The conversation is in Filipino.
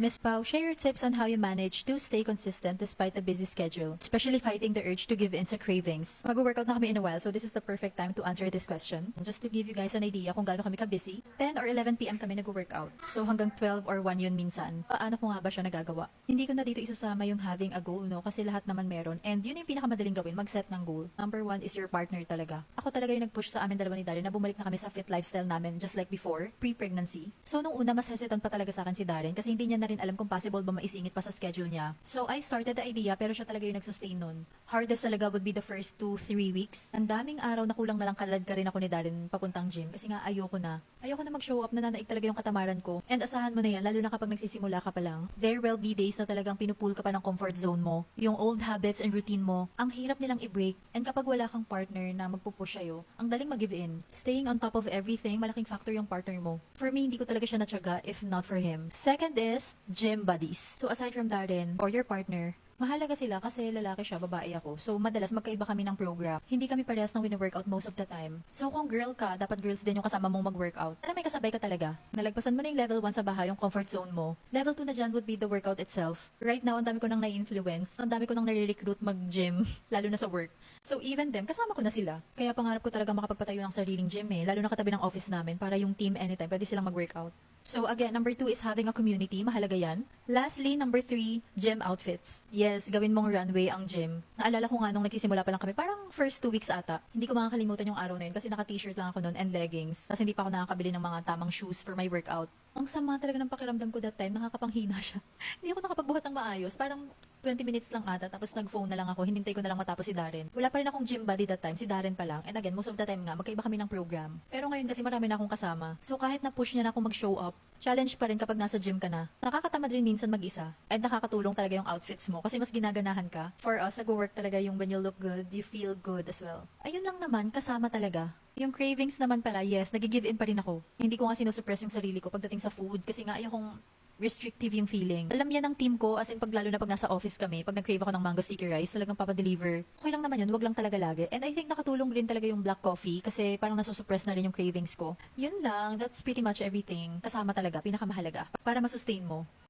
Miss Pau, share your tips on how you manage to stay consistent despite a busy schedule, especially fighting the urge to give in sa cravings. Mag-workout na kami in a while, so this is the perfect time to answer this question. Just to give you guys an idea kung gaano kami ka-busy, 10 or 11 p.m. kami nag-workout. So hanggang 12 or 1 yun minsan. Paano ko nga ba siya nagagawa? Hindi ko na dito isasama yung having a goal, no? Kasi lahat naman meron. And yun yung pinakamadaling gawin, mag-set ng goal. Number 1 is your partner talaga. Ako talaga yung nag-push sa amin dalawa ni Darren na bumalik na kami sa fit lifestyle namin just like before, pre-pregnancy. So nung una, mas hesitant pa talaga sa akin si Darren kasi hindi niya na rin alam kung possible ba maisingit pa sa schedule niya. So I started the idea pero siya talaga yung nagsustain nun. Hardest talaga would be the first 2-3 weeks. Ang daming araw na kulang na lang kalad ka rin ako ni Darren papuntang gym kasi nga ayoko na. Ayoko na mag-show up, nananaig talaga yung katamaran ko. And asahan mo na yan, lalo na kapag nagsisimula ka pa lang. There will be days na talagang pinupull ka pa ng comfort zone mo. Yung old habits and routine mo, ang hirap nilang i-break. And kapag wala kang partner na magpupush sa'yo, ang daling mag-give in. Staying on top of everything, malaking factor yung partner mo. For me, hindi ko talaga siya natyaga if not for him. Second is, gym buddies. So aside from Darren or your partner, mahalaga sila kasi lalaki siya, babae ako. So, madalas magkaiba kami ng program. Hindi kami parehas ng wini-workout most of the time. So, kung girl ka, dapat girls din yung kasama mong mag-workout. Para may kasabay ka talaga. Nalagpasan mo na yung level 1 sa bahay, yung comfort zone mo. Level 2 na dyan would be the workout itself. Right now, ang dami ko nang na-influence. Ang dami ko nang nare-recruit mag-gym, lalo na sa work. So, even them, kasama ko na sila. Kaya pangarap ko talaga makapagpatayo ng sariling gym lalo na katabi ng office namin para yung team anytime, pwede silang mag-workout. So again, number 2 is having a community. Mahalaga yan. Lastly, number 3, gym outfits. Yes, gawin mong runway ang gym. Naalala ko nga nung nagsisimula pa lang kami, parang first 2 weeks ata. Hindi ko makakalimutan yung araw na yun kasi naka-t-shirt lang ako noon and leggings. Tapos hindi pa ako nakakabili ng mga tamang shoes for my workout. Ang sama talaga ng pakiramdam ko that time, nakakapanghina siya. Hindi ako nakapagbuhat ng maayos. Parang 20 minutes lang ata, tapos nag-phone na lang ako, hinintay ko na lang matapos si Darren. Wala pa rin akong gym buddy that time, si Darren pa lang. And again, most of the time nga, magkaiba kami ng program. Pero ngayon kasi marami na akong kasama. So kahit na-push niya na akong mag-show up, challenge pa rin kapag nasa gym ka na. Nakakatamad rin minsan mag-isa. And nakakatulong talaga yung outfits mo kasi mas ginaganahan ka. For us, nag-work talaga yung when you look good, you feel good as well. Ayun lang naman, kasama talaga. Yung cravings naman pala, yes, nag-give in pa rin ako. Hindi ko nga sinusuppress yung sarili ko pagdating sa food kasi nga ayokong restrictive yung feeling. Alam yan ng team ko, as in pag lalo na pag nasa office kami, pag nag-crave ako ng mango sticky rice, talagang papadeliver. Okay lang naman yun, wag lang talaga lagi. And I think nakatulong rin talaga yung black coffee kasi parang nasusuppress na rin yung cravings ko. Yun lang, that's pretty much everything. Kasama talaga, pinakamahalaga, para masustain mo.